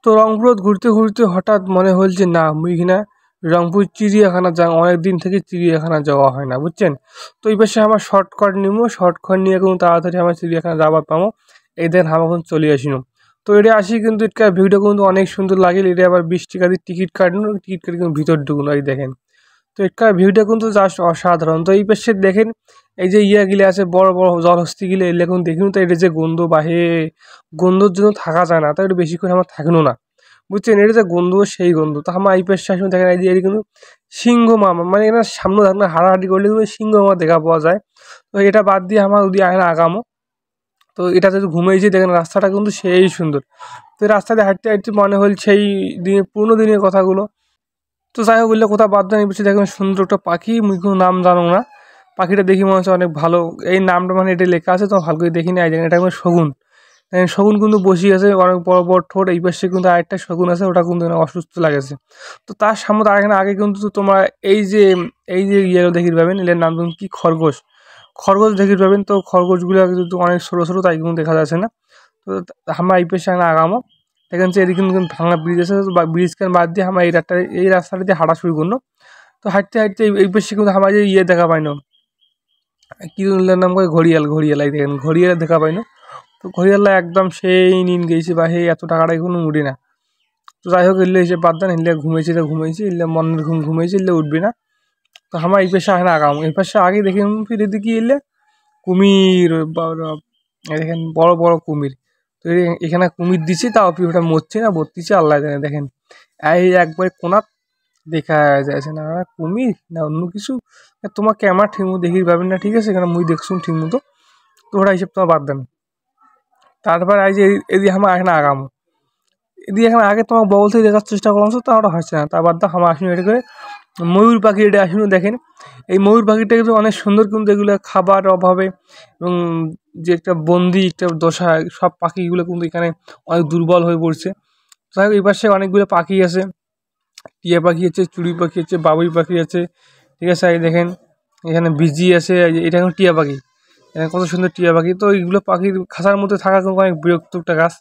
তো রংপুর ঘুরতে ঘুরতে হঠাৎ মনে হল যে না মুই কিনা রংপুর চিড়িয়াখানা যা অনেক দিন থেকে চিড়িয়াখানা যাওয়া হয় না বুঝছেন। তো এই পাশে আমার শর্টকাট নিবো, শর্টকাট নিয়ে কিন্তু তাড়াতাড়ি আমার চিড়িয়াখানা যাবার পাবো। এই দেন আমি এখন চলে আসিনো। তো এটা আসি কিন্তু এটা ভিউটা কিন্তু অনেক সুন্দর লাগে। এটা আবার 20 টাকা দিয়ে টিকিট কাটুন, টিকিট কেটে কিন্তু ভিতর ঢুকুন এই দেখেন। তো এটার ভিউটা কিন্তু জাস্ট অসাধারণ। তো এই পাশে দেখেন এই যে গিলে আছে বড় বড় জলহস্তি গিলে এগুলো এখন দেখুন। তো এটা যে গন্ধ বাহে, গন্ধর জন্য থাকা যায় না, তো এটা বেশি করে আমার থাকেনও না বুঝছেন। এটা যে গন্ধ সেই গন্ধ। তো আমার এই পাশে আসলে দেখেন এই যে এটা কিন্তু সিংহ মামা, মানে এনার সামনে থাকলে হাঁটাহাঁটি করলে কিন্তু সিংহ মামা দেখা পাওয়া যায়। তো এটা বাদ দিয়ে আমার ওদি আয়না আগামো। তো এটা যদি ঘুমিয়েছি দেখেন রাস্তাটা কিন্তু সেই সুন্দর। তো এই রাস্তাতে হাঁটতে হাঁটতে মনে হল সেই দিনে পুরোনো দিনের কথাগুলো। তো যাই হোক বললে কোথাও বাদ দেন, বলছি দেখুন সুন্দর একটা পাখি, মুই কোনো নাম জানো না। পাখিটা দেখি মনে হচ্ছে অনেক ভালো। এই নামটা মানে এটা লেখা আছে তো ভালো করে দেখিনি। এই জায়গায় এটা কিন্তু শগুন। শগুন কিন্তু বসে আছে, অনেক বড় বড় ঠোঁট। এই পাশে কিন্তু আরেকটা শগুন আছে, ওটা কিন্তু অসুস্থ লাগেছে। তো তার সামনে আরেকখানে আগে কিন্তু তোমরা এই যে ইয়েগুলো দেখিতে পাবেন, এর নাম তুমি কি, খরগোশ। খরগোশ দেখিতে পাবেন। তো খরগোশগুলো কিন্তু অনেক ছোটো ছোটো, তাই কিন্তু দেখা যাচ্ছে না। তো আমরা এই পাশে আগামো। দেখেন যে এদিকে কিন্তু ভাঙা ব্রিজ আছে, তো ব্রিজ কেন বাদ দিয়ে আমরা এই রাস্তাটা দিয়ে হাঁটা শুরু করলো। তো হাঁটতে হাঁটতে এই পাশে কিন্তু আমার যে ইয়ে দেখা পাইনো, কি নাম করে, ঘড়িয়াল। ঘড়িয়াল এই দেখেন ঘড়িয়াল দেখা পাইনো। তো ঘড়িয়ালটা একদম সেই নিন গেছে বা সেই এত টাকাটাই কোনো উঠি না। তো যাই হোক এলে এসে বাদ দেন, এলে ঘুমিয়েছি তো ঘুমিয়েছি, এলে মনের ঘুম ঘুমিয়েছি, এলে উঠবি না। তো আমার এই পাশে আগে আগাম, এই পাশে আগে দেখে ফিরে দিকে এলে কুমির, দেখেন বড় বড় কুমির। তো এখানে কুমির দিছি, তাও ওটা মরছে না বত্তিছে আল্লাহ জানে। দেখেন এই একবার কোনাত দেখা যাচ্ছে না কুমির না অন্য কিছু। তোমার ক্যামেরা ঠিক মতো দেখি পাবেন না, ঠিক আছে, এখানে মুই দেখছুন ঠিক মতো। তো ওটা হিসেব তোমার বাদ দেন। তারপর এই যে এদিকে আমার এখানে আগাম, এদিকে এখানে আগে তোমার বগল থেকে দেখার চেষ্টা করছো, তা ওটা হচ্ছে না। তারপর তো আমার আসুন এটা করে ময়ূর পাখি, এটা আসুন দেখেন। এই ময়ূর পাখিটা কিন্তু অনেক সুন্দর, কিন্তু এগুলো খাবার অভাবে এবং যে একটা বন্দি একটা দশা, সব পাখিগুলো কিন্তু এখানে অনেক দুর্বল হয়ে পড়ছে। যাই হোক এই পাশে অনেকগুলো পাখি আছে, টিয়া পাখি আছে, চুড়ি পাখি আছে, বাবুই পাখি আছে, ঠিক আছে। এই দেখেন এখানে বিজি আছে, এটা এখন টিয়া পাখি। কত সুন্দর টিয়া পাখি। তো এইগুলো পাখির খাঁচার মধ্যে থাকা কিন্তু অনেক বিরক্ত একটা গাছ।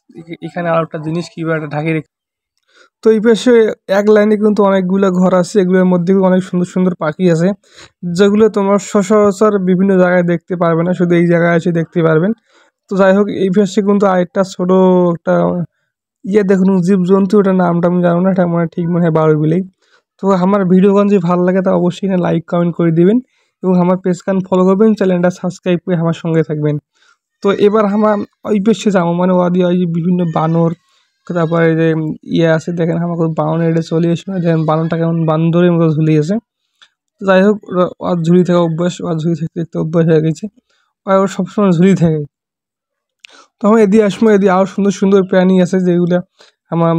এখানে আর একটা জিনিস কীভাবে একটা ঢাকিয়ে রেখে। তো এই পাশে এক লাইনে কিন্তু অনেকগুলো ঘর আছে, এগুলোর মধ্যে অনেক সুন্দর সুন্দর পাখি আছে, যেগুলো তোমার সচরাচর বিভিন্ন জায়গায় দেখতে পারবে না, শুধু এই জায়গায় এসে দেখতে পারবেন। তো যাই হোক এই পাশে কিন্তু আরেকটা ছোট একটা দেখুন জীবজন্তু, ওটার নামটা আমি জানো না, এটা মনে ঠিক মনে হয় বারোবিলেই। তো আমার ভিডিওগান যদি ভালো লাগে তা অবশ্যই লাইক কমেন্ট করে দিবেন এবং আমার পেজ কান ফলো করবেন, চ্যানেলটা সাবস্ক্রাইব করে আমার সঙ্গে থাকবেন। তো এবার আমার ওই পাশে যাবো, মানে ওই যে বিভিন্ন বানর, তারপরে যে আছে দেখেন আমাকে বানর এটা চলে এসে দেখেন বানরটা কেমন বান্দরের মতো ঝুলিয়ে আছে। যাই হোক ওর ঝুলি থাকা অভ্যাস, ওর ঝুলি থাকতে একটু অভ্যাস হয়ে গেছে, ওর সবসময় ঝুলি থাকে। তো আমার এদিকে আসবো, এদিকে আরও সুন্দর সুন্দর প্রাণী আছে যেগুলো আমার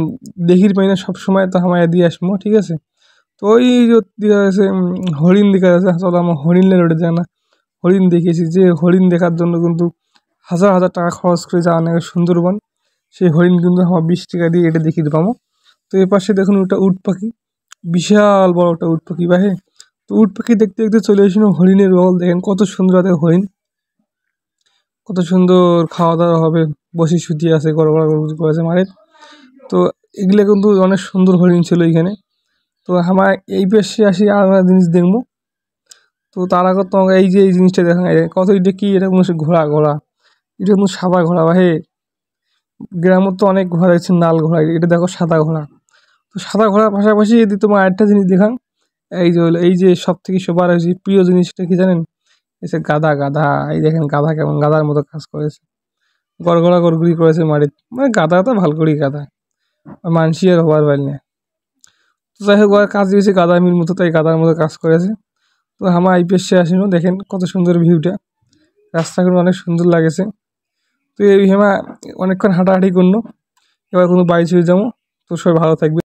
দেখির পাই না সবসময়, তো আমার এদিকে আসবো, ঠিক আছে। তো ওই যে দেখা যাচ্ছে হরিণ দেখা যাচ্ছে, চলো আমার হরিণ রোডে যায় না, হরিণ দেখেছি। যে হরিণ দেখার জন্য কিন্তু হাজার হাজার টাকা খরচ করে যাওয়া নাকি সুন্দরবন, সেই হরিণ কিন্তু আমার 20 টাকা দিয়ে এটা দেখিয়ে পাবো। তো এর পাশে দেখুন ওটা উট পাখি, বিশাল বড় একটা উট পাখি বাহে। তো উট পাখি দেখতে দেখতে চলে এসেছিল হরিণের বল, দেখেন কত সুন্দর হরিণ, কত সুন্দর খাওয়া দাওয়া হবে, বসে শুটিয়ে আছে, গড়গড়া করেছে মারে। তো এগুলো কিন্তু অনেক সুন্দর হরিণ ছিল এখানে। তো আমার এই পাশে আসি আর একটা জিনিস দেখবো। তো তার আগে তোমাকে এই যে এই জিনিসটা দেখা কত, এটা কি, এটা কোনো ঘোড়া, ঘোড়া এটা কিন্তু সাদা ঘোড়া বাহে। গ্রামের তো অনেক ঘোড়া দেখছি লাল ঘোড়া, এটা দেখো সাদা ঘোড়া। তো সাদা ঘোড়ার পাশাপাশি যদি তোমার আরেকটা জিনিস দেখান, এই যে হলো এই যে সব থেকে সবার প্রিয় জিনিসটা কি জানেন, এসে গাধা। গাধা এই দেখেন গাধা কেমন গাধার মতো কাজ করেছে, গড়গড়া গড়গুড়ি করেছে মারি, মানে গাধা তো ভাল করি গাধা, মানসি আর হবার পারি না। তো যাই হোক ওর কাজ দিয়েছে গাধামির মতো, তাই গাধার মতো কাজ করেছে। তো আমার এই পেশে আসিনো, দেখেন কত সুন্দর ভিউটা, রাস্তাগুলো অনেক সুন্দর লাগেছে। তো এই হেমা অনেকক্ষণ হাঁটাহাঁটি করলো, এবার কোনো বাড়ি চলে যাবো। তো সবাই ভালো থাকবে।